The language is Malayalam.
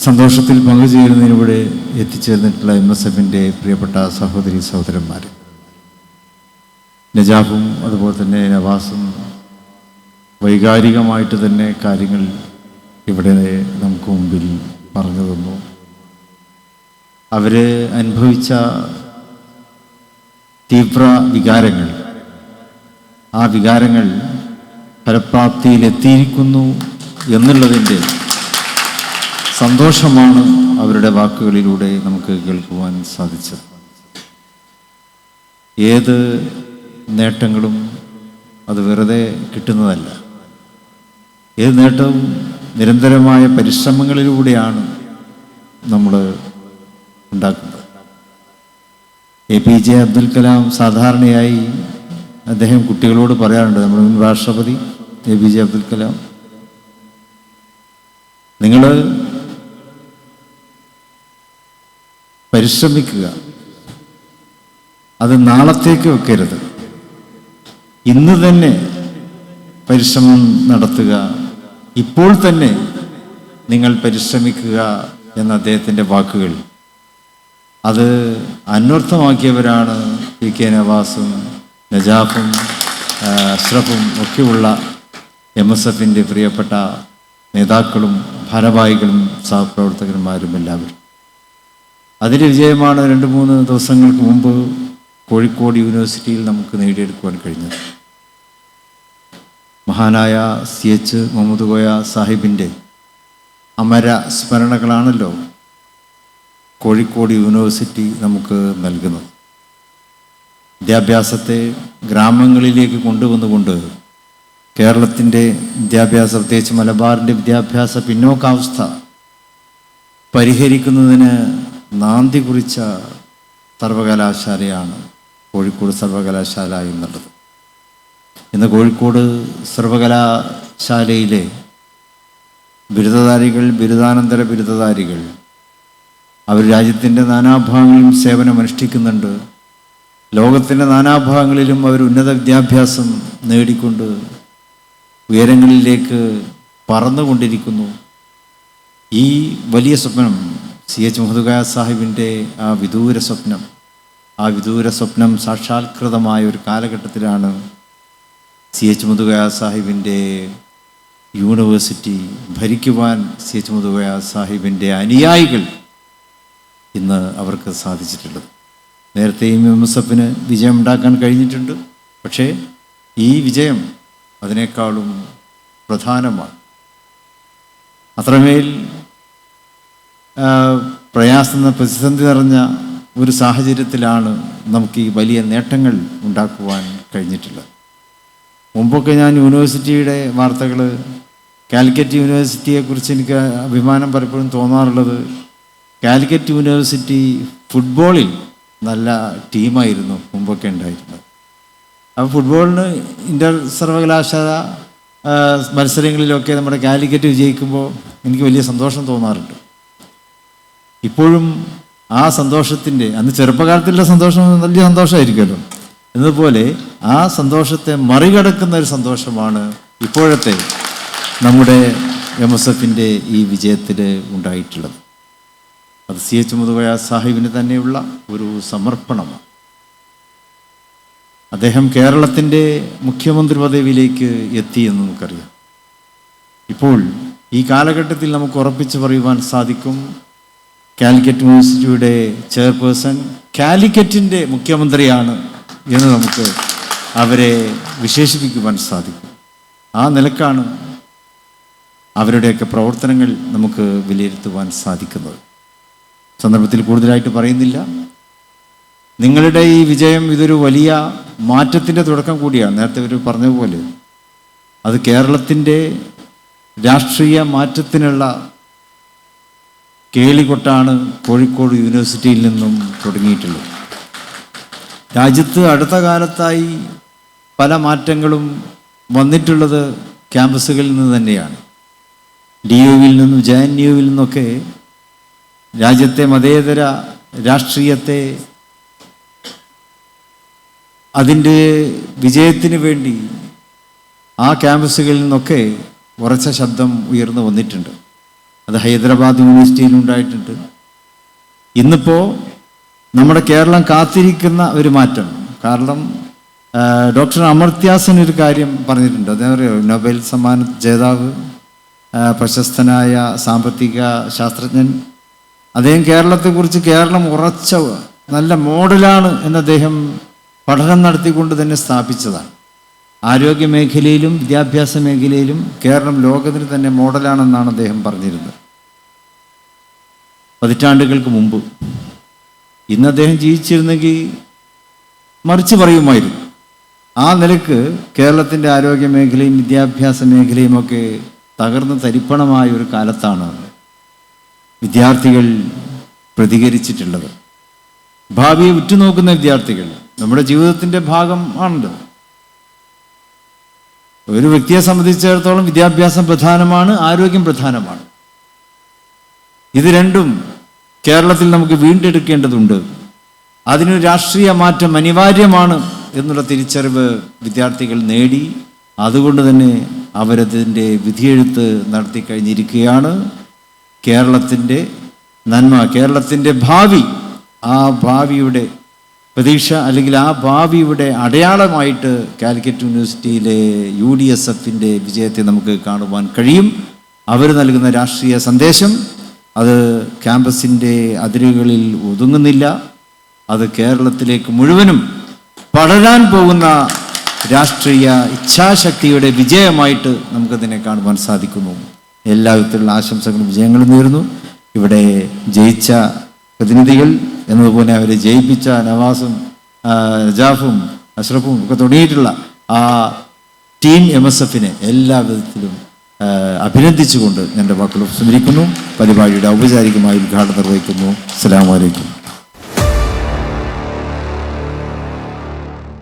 സന്തോഷത്തിൽ പങ്കുചേരുന്നതിനിവിടെ എത്തിച്ചേർന്നിട്ടുള്ള MSFൻ്റെ പ്രിയപ്പെട്ട സഹോദരി സഹോദരന്മാർ, നജാഫും അതുപോലെ തന്നെ നവാസും വൈകാരികമായിട്ട് തന്നെ കാര്യങ്ങൾ ഇവിടെ നമുക്ക് മുമ്പിൽ പറഞ്ഞു തന്നു. അവർ അനുഭവിച്ച തീവ്ര വികാരങ്ങൾ, ആ വികാരങ്ങൾ ഫലപ്രാപ്തിയിലെത്തിയിരിക്കുന്നു എന്നുള്ളതിൻ്റെ സന്തോഷമാണ് അവരുടെ വാക്കുകളിലൂടെ നമുക്ക് കേൾക്കുവാൻ സാധിച്ചത്. ഏത് നേട്ടങ്ങളും അത് വെറുതെ കിട്ടുന്നതല്ല. ഏത് നേട്ടവും നിരന്തരമായ പരിശ്രമങ്ങളിലൂടെയാണ് നമ്മൾ ഉണ്ടാക്കുന്നത്. APJ അബ്ദുൽ കലാം സാധാരണയായി അദ്ദേഹം കുട്ടികളോട് പറയാറുണ്ട്, നമ്മുടെ മുൻ രാഷ്ട്രപതി APJ അബ്ദുൽ കലാം, നിങ്ങൾ പരിശ്രമിക്കുക, അത് നാളത്തേക്ക് വെക്കരുത്, ഇന്ന് തന്നെ പരിശ്രമം നടത്തുക, ഇപ്പോൾ തന്നെ നിങ്ങൾ പരിശ്രമിക്കുക എന്ന അദ്ദേഹത്തിൻ്റെ വാക്കുകൾ അത് അന്വർത്ഥമാക്കിയവരാണ് PK നവാസും നജാഫും അഷ്റഫും ഒക്കെയുള്ള MSFൻ്റെ പ്രിയപ്പെട്ട നേതാക്കളും ഭാരവാഹികളും സഹപ്രവർത്തകന്മാരും എല്ലാവരും. അതിൻ്റെ വിജയമാണ് 2-3 ദിവസങ്ങൾക്ക് മുമ്പ് കോഴിക്കോട് യൂണിവേഴ്സിറ്റിയിൽ നമുക്ക് നേടിയെടുക്കുവാൻ കഴിഞ്ഞത്. മഹാനായ CH മുഹമ്മദ് കോയ സാഹിബിൻ്റെ അമര സ്മരണകളാണല്ലോ കോഴിക്കോട് യൂണിവേഴ്സിറ്റി നമുക്ക് നൽകുന്നത്. വിദ്യാഭ്യാസത്തെ ഗ്രാമങ്ങളിലേക്ക് കൊണ്ടുവന്നുകൊണ്ട് കേരളത്തിൻ്റെ വിദ്യാഭ്യാസ, പ്രത്യേകിച്ച് മലബാറിൻ്റെ വിദ്യാഭ്യാസ പിന്നോക്കാവസ്ഥ പരിഹരിക്കുന്നതിന് നാന്ദി കുറിച്ച സർവകലാശാലയാണ് കോഴിക്കോട് സർവകലാശാല എന്നുള്ളത്. ഇന്ന് കോഴിക്കോട് സർവകലാശാലയിലെ ബിരുദധാരികൾ, ബിരുദാനന്തര ബിരുദധാരികൾ അവർ രാജ്യത്തിൻ്റെ നാനാഭാഗങ്ങളിലും സേവനമനുഷ്ഠിക്കുന്നുണ്ട്. ലോകത്തിൻ്റെ നാനാഭാഗങ്ങളിലും അവർ ഉന്നത വിദ്യാഭ്യാസം നേടിക്കൊണ്ട് ഉയരങ്ങളിലേക്ക് പറന്നുകൊണ്ടിരിക്കുന്നു. ഈ വലിയ സ്വപ്നം, CH മുഹമ്മദ് കോയ സാഹിബിൻ്റെ ആ വിദൂര സ്വപ്നം സാക്ഷാത്കൃതമായ ഒരു കാലഘട്ടത്തിലാണ് CH മുഹമ്മദ് കോയ സാഹിബിൻ്റെ യൂണിവേഴ്സിറ്റി ഭരിക്കുവാൻ CH മുഹമ്മദ് കോയ സാഹിബിൻ്റെ അനുയായികൾ ഇന്ന് അവർക്ക് സാധിച്ചിട്ടുള്ളത്. നേരത്തെയും MSFന് വിജയം ഉണ്ടാക്കാൻ കഴിഞ്ഞിട്ടുണ്ട്. പക്ഷേ ഈ വിജയം അതിനേക്കാളും പ്രധാനമാണ്. അത്രമേൽ പ്രതിസന്ധി നിറഞ്ഞ ഒരു സാഹചര്യത്തിലാണ് നമുക്ക് ഈ വലിയ നേട്ടങ്ങൾ ഉണ്ടാക്കുവാൻ കഴിഞ്ഞിട്ടുള്ളത്. മുമ്പൊക്കെ ഞാൻ യൂണിവേഴ്സിറ്റിയുടെ വാർത്തകൾ, കാലിക്കറ്റ് യൂണിവേഴ്സിറ്റിയെക്കുറിച്ച് എനിക്ക് അഭിമാനം പലപ്പോഴും തോന്നാറുള്ളത്, കാലിക്കറ്റ് യൂണിവേഴ്സിറ്റി ഫുട്ബോളിൽ നല്ല ടീമായിരുന്നു മുമ്പൊക്കെ ഉണ്ടായിരുന്നത്. അപ്പോൾ ഫുട്ബോളിന് ഇൻ്റർ സർവകലാശാല മത്സരങ്ങളിലൊക്കെ നമ്മുടെ കാലിക്കറ്റ് വിജയിക്കുമ്പോൾ എനിക്ക് വലിയ സന്തോഷം തോന്നാറുണ്ട്. ഇപ്പോഴും ആ സന്തോഷത്തിൻ്റെ, അന്ന് ചെറുപ്പകാലത്തുള്ള സന്തോഷം വലിയ സന്തോഷമായിരിക്കുമല്ലോ, എന്നതുപോലെ ആ സന്തോഷത്തെ മറികടക്കുന്ന ഒരു സന്തോഷമാണ് ഇപ്പോഴത്തെ നമ്മുടെ MSFൻ്റെ ഈ വിജയത്തിൽ ഉണ്ടായിട്ടുള്ളത്. അത് CH മുഹമ്മദ് കോയ സാഹിബിന് തന്നെയുള്ള ഒരു സമർപ്പണമാണ്. അദ്ദേഹം കേരളത്തിൻ്റെ മുഖ്യമന്ത്രി പദവിയിലേക്ക് എത്തിയെന്ന് നമുക്കറിയാം. ഇപ്പോൾ ഈ കാലഘട്ടത്തിൽ നമുക്ക് ഉറപ്പിച്ച് പറയുവാൻ സാധിക്കും, കാലിക്കറ്റ് യൂണിവേഴ്സിറ്റിയുടെ ചെയർപേഴ്സൺ കാലിക്കറ്റിൻ്റെ മുഖ്യമന്ത്രിയാണ് എന്ന് നമുക്ക് അവരെ വിശേഷിപ്പിക്കുവാൻ സാധിക്കും. ആ നിലക്കാണ് അവരുടെയൊക്കെ പ്രവർത്തനങ്ങൾ നമുക്ക് വിലയിരുത്തുവാൻ സാധിക്കുന്നത്. സന്ദർഭത്തിൽ കൂടുതലായിട്ട് പറയുന്നില്ല. നിങ്ങളുടെ ഈ വിജയം ഇതൊരു വലിയ മാറ്റത്തിൻ്റെ തുടക്കം കൂടിയാണ്. നേരത്തെ ഇവർ പറഞ്ഞതുപോലെ അത് കേരളത്തിൻ്റെ രാഷ്ട്രീയ മാറ്റത്തിനുള്ള കേളികൊട്ടാണ് കോഴിക്കോട് യൂണിവേഴ്സിറ്റിയിൽ നിന്നും തുടങ്ങിയിട്ടുള്ളത്. രാജ്യത്ത് അടുത്ത കാലത്തായി പല മാറ്റങ്ങളും വന്നിട്ടുള്ളത് ക്യാമ്പസുകളിൽ നിന്ന് തന്നെയാണ്. DUവിൽ നിന്നും JNUവിൽ നിന്നൊക്കെ രാജ്യത്തെ മതേതര രാഷ്ട്രീയത്തെ അതിൻ്റെ വിജയത്തിന് വേണ്ടി ആ ക്യാമ്പസുകളിൽ നിന്നൊക്കെ ഉറച്ച ശബ്ദം ഉയർന്നു വന്നിട്ടുണ്ട്. അത് ഹൈദരാബാദ് യൂണിവേഴ്സിറ്റിയിൽ ഉണ്ടായിട്ടുണ്ട്. ഇന്നിപ്പോൾ നമ്മുടെ കേരളം കാത്തിരിക്കുന്ന ഒരു മാറ്റം. കാരണം ഡോക്ടർ അമർത്യ സെൻ ഒരു കാര്യം പറഞ്ഞിട്ടുണ്ട്. അതേറിയോ? നൊബേൽ സമ്മാന ജേതാവ്, പ്രശസ്തനായ സാമ്പത്തിക ശാസ്ത്രജ്ഞൻ. അദ്ദേഹം കേരളത്തെക്കുറിച്ച് കേരളം ഉറച്ച നല്ല മോഡലാണ് എന്ന് അദ്ദേഹം പഠനം നടത്തിക്കൊണ്ട് തന്നെ സ്ഥാപിച്ചതാണ്. ആരോഗ്യ മേഖലയിലും വിദ്യാഭ്യാസ മേഖലയിലും കേരളം ലോകത്തിന് തന്നെ മോഡലാണെന്നാണ് അദ്ദേഹം പറഞ്ഞിരുന്നത് പതിറ്റാണ്ടുകൾക്ക് മുമ്പ്. ഇന്ന് അദ്ദേഹം ജീവിച്ചിരുന്നെങ്കിൽ മറിച്ച് പറയുമായിരുന്നു. ആ നിലക്ക് കേരളത്തിൻ്റെ ആരോഗ്യ മേഖലയും വിദ്യാഭ്യാസ മേഖലയും ഒക്കെ തകർന്ന് തരിപ്പണമായ ഒരു കാലത്താണ് വിദ്യാർത്ഥികൾ പ്രതികരിച്ചിട്ടുള്ളത്. ഭാവിയെ ഉറ്റുനോക്കുന്ന വിദ്യാർത്ഥികൾ നമ്മുടെ ജീവിതത്തിൻ്റെ ഭാഗം ആണല്ലോ. ഒരു വ്യക്തിയെ സംബന്ധിച്ചിടത്തോളം വിദ്യാഭ്യാസം പ്രധാനമാണ്, ആരോഗ്യം പ്രധാനമാണ്. ഇത് രണ്ടും കേരളത്തിൽ നമുക്ക് വീണ്ടെടുക്കേണ്ടതുണ്ട്. അതിനൊരു രാഷ്ട്രീയ മാറ്റം അനിവാര്യമാണ് എന്നുള്ള തിരിച്ചറിവ് വിദ്യാർത്ഥികൾ നേടി. അതുകൊണ്ട് തന്നെ അവരതിൻ്റെ വിധിയെഴുത്ത് നടത്തി കഴിഞ്ഞിരിക്കുകയാണ്. കേരളത്തിൻ്റെ നന്മ, കേരളത്തിൻ്റെ ഭാവി, ആ ഭാവിയുടെ പ്രതീക്ഷ അല്ലെങ്കിൽ ആ ഭാവിയുടെ അടയാളമായിട്ട് കാലിക്കറ്റ് യൂണിവേഴ്സിറ്റിയിലെ UDSFൻ്റെ വിജയത്തെ നമുക്ക് കാണുവാൻ കഴിയും. അവർ നൽകുന്ന രാഷ്ട്രീയ സന്ദേശം അത് ക്യാമ്പസിൻ്റെ അതിരുകളിൽ ഒതുങ്ങുന്നില്ല. അത് കേരളത്തിലേക്ക് മുഴുവനും പടരാൻ പോകുന്ന രാഷ്ട്രീയ ഇച്ഛാശക്തിയുടെ വിജയമായിട്ട് നമുക്കതിനെ കാണുവാൻ സാധിക്കുന്നു. എല്ലാ വിധത്തിലുള്ള ആശംസകളും വിജയങ്ങളും നേരുന്നു. ഇവിടെ ജയിച്ച പ്രതിനിധികൾ എന്നതുപോലെ അവരെ ജയിപ്പിച്ച നവാസും നജാഫും അഷ്റഫും ഒക്കെ തുടങ്ങിയിട്ടുള്ള ആ ടീം MSFനെ എല്ലാ വിധത്തിലും അഭിനന്ദിച്ചുകൊണ്ട് എൻ്റെ വാക്കുകൾ ഉപസംഹരിക്കുന്നു. പരിപാടിയുടെ ഔപചാരികമായി ഉദ്ഘാടനം നിർവഹിക്കുന്നു. അസ്സലാമു അലൈക്കും.